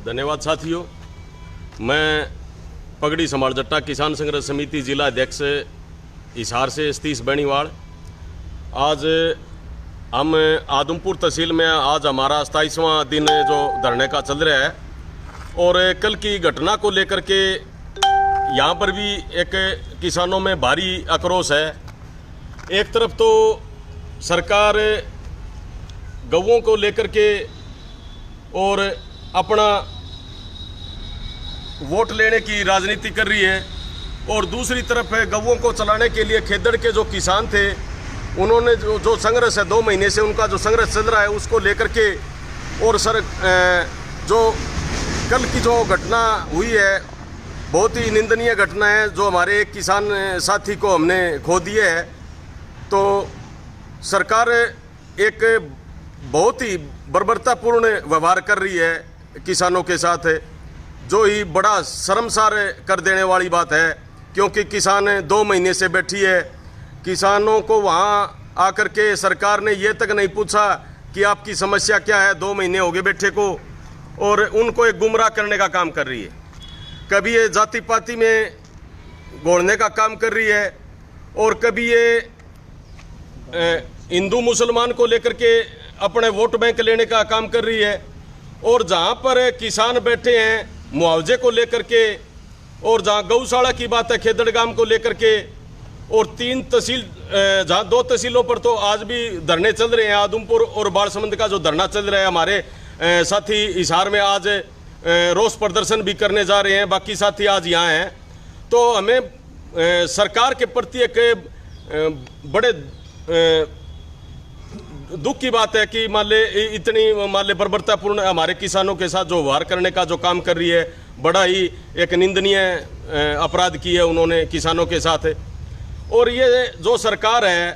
धन्यवाद साथियों। मैं पगड़ी समाल जट्टा किसान संघर्ष समिति जिला अध्यक्ष हिसार से सतीश बेनीवाल। आज हम आदमपुर तहसील में आज हमारा 27वां दिन जो धरने का चल रहा है और कल की घटना को लेकर के यहाँ पर भी एक किसानों में भारी आक्रोश है। एक तरफ तो सरकार गौओं को लेकर के और अपना वोट लेने की राजनीति कर रही है और दूसरी तरफ गौओं को चलाने के लिए खेदड़ के जो किसान थे उन्होंने जो संघर्ष है 2 महीने से उनका जो संघर्ष चल रहा है उसको लेकर के और जो कल की जो घटना हुई है बहुत ही निंदनीय घटना है। जो हमारे एक किसान साथी को हमने खो दिया है, तो सरकार एक बहुत ही बर्बरतापूर्ण व्यवहार कर रही है किसानों के साथ, जो ही बड़ा शर्मसार कर देने वाली बात है। क्योंकि किसान 2 महीने से बैठी है, किसानों को वहाँ आकर के सरकार ने ये तक नहीं पूछा कि आपकी समस्या क्या है। 2 महीने हो गए बैठे को और उनको एक गुमराह करने का काम कर रही है। कभी ये जाति पाति में घोलने का काम कर रही है और कभी ये हिंदू मुसलमान को लेकर के अपने वोट बैंक लेने का काम कर रही है। और जहाँ पर किसान बैठे हैं मुआवजे को लेकर के और जहाँ गौशाला की बात है खेदड़ गांव को लेकर के और 3 तहसील जहाँ 2 तहसीलों पर तो आज भी धरने चल रहे हैं। आदमपुर और बालसमंद का जो धरना चल रहा है, हमारे साथी हिसार में आज रोष प्रदर्शन भी करने जा रहे हैं, बाकी साथी आज यहाँ हैं। तो हमें सरकार के प्रति एक बड़े दुख की बात है कि मान ले इतनी बर्बरतापूर्ण हमारे किसानों के साथ जो व्यवहार करने का जो काम कर रही है, बड़ा ही एक निंदनीय अपराध की है उन्होंने किसानों के साथ। और ये जो सरकार है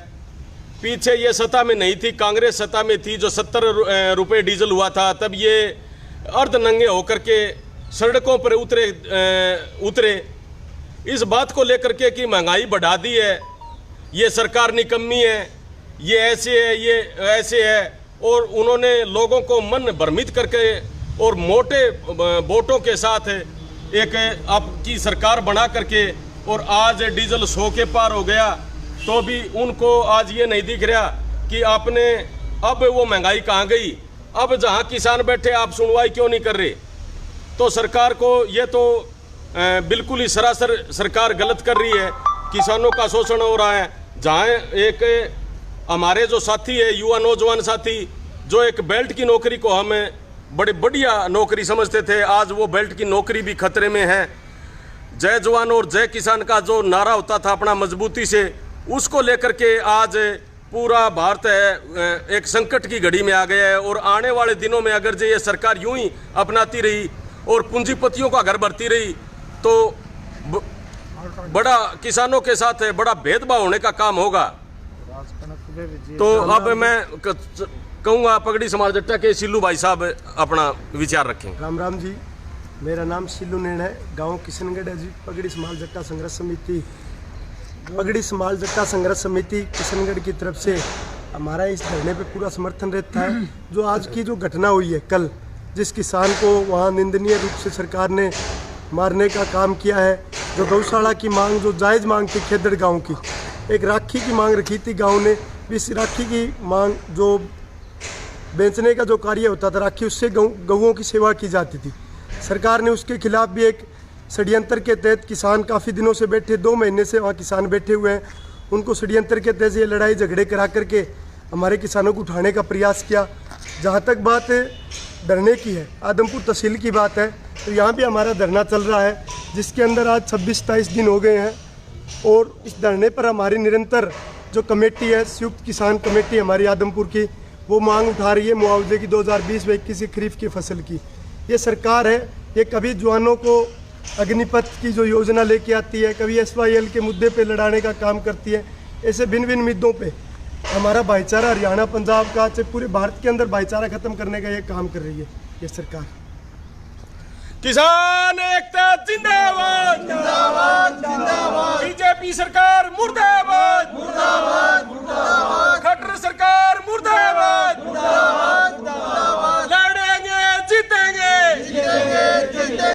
पीछे ये सत्ता में नहीं थी, कांग्रेस सत्ता में थी, जो 70 रुपये डीजल हुआ था तब ये अर्धनंगे होकर के सड़कों पर उतरे इस बात को लेकर के कि महंगाई बढ़ा दी है, ये सरकार निकम्मी है, ये ऐसे है, ये ऐसे है। और उन्होंने लोगों को मन भ्रमित करके और मोटे वोटों के साथ एक आपकी सरकार बना करके और आज डीजल 100 के पार हो गया तो भी उनको आज ये नहीं दिख रहा कि आपने अब वो महंगाई कहाँ गई। अब जहाँ किसान बैठे आप सुनवाई क्यों नहीं कर रहे। तो सरकार को ये तो बिल्कुल ही सरासर सरकार गलत कर रही है, किसानों का शोषण हो रहा है। जहाँ एक हमारे जो साथी है युवा नौजवान साथी जो एक बेल्ट की नौकरी को हम बड़े बढ़िया नौकरी समझते थे, आज वो बेल्ट की नौकरी भी खतरे में है। जय जवान और जय किसान का जो नारा होता था अपना मजबूती से, उसको लेकर के आज पूरा भारत है एक संकट की घड़ी में आ गया है। और आने वाले दिनों में अगर जो ये सरकार यूं ही अपनाती रही और पूंजीपतियों का घर भरती रही तो बड़ा किसानों के साथ बड़ा भेदभाव होने का काम होगा। तो अब मैं कहूँगा पगड़ी समाल जट्टा के सिल्लू भाई साहब अपना विचार रखें। राम राम जी, मेरा नाम सिल्लू नैन है, गांव किशनगढ़ है जी। पगड़ी समाल जट्टा संघर्ष समिति किशनगढ़ की तरफ से हमारा इस धरने पे पूरा समर्थन रहता है। जो आज की जो घटना हुई है कल, जिस किसान को वहाँ निंदनीय रूप से सरकार ने मारने का काम किया है, जो गौशाला की मांग जो जायज़ मांग थी खेदड़ गांव की, एक राखी की मांग रखी थी गांव ने, इस राखी की मांग जो बेचने का जो कार्य होता था राखी, उससे गौओं की सेवा की जाती थी। सरकार ने उसके खिलाफ भी एक षड्यंत्र के तहत किसान काफ़ी दिनों से बैठे, 2 महीने से वहाँ किसान बैठे हुए हैं, उनको षड्यंत्र के तहत ये लड़ाई झगड़े करा करके हमारे किसानों को उठाने का प्रयास किया। जहाँ तक बात धरने की है, आदमपुर तहसील की बात है, तो यहाँ भी हमारा धरना चल रहा है जिसके अंदर आज 26-27 दिन हो गए हैं। और इस धरने पर हमारी निरंतर जो कमेटी है, संयुक्त किसान कमेटी हमारी आदमपुर की, वो मांग उठा रही है मुआवजे की 2020-21 की खरीफ की फसल की। ये सरकार है, ये कभी जवानों को अग्निपथ की जो योजना लेके आती है, कभी SYL के मुद्दे पे लड़ाने का काम करती है। ऐसे भिन्न भिन्न मुद्दों पे हमारा भाईचारा हरियाणा पंजाब का पूरे भारत के अंदर भाईचारा खत्म करने का ये काम कर रही है ये सरकार। किसान एकता जिंदाबाद जिंदाबाद जिंदाबाद। बीजेपी सरकार मुर्दाबाद मुर्दाबाद मुर्दाबाद। खट्टर सरकार मुर्दाबाद मुर्दाबाद।